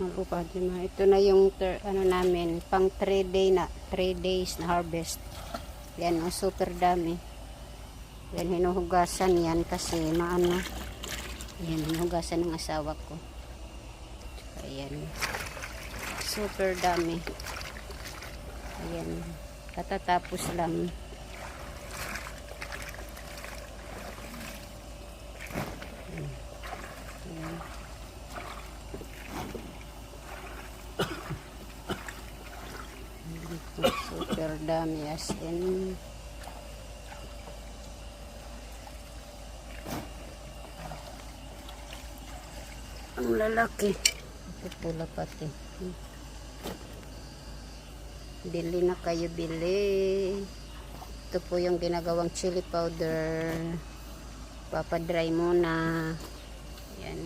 Ito na yung ano namin, pang 3 days na harvest. Yan, oh, super dami. Yan, hinuhugasan yan kasi maano. Yan, hinuhugasan ng asawa ko. Ayan. Super dami. Ayan. Katatapos lang. Ayan. Super dami as in. Ang lalaki. Ito pula pati. Bili na kayo, bili. Ito po yung ginagawang chili powder. Papadry muna. Yan.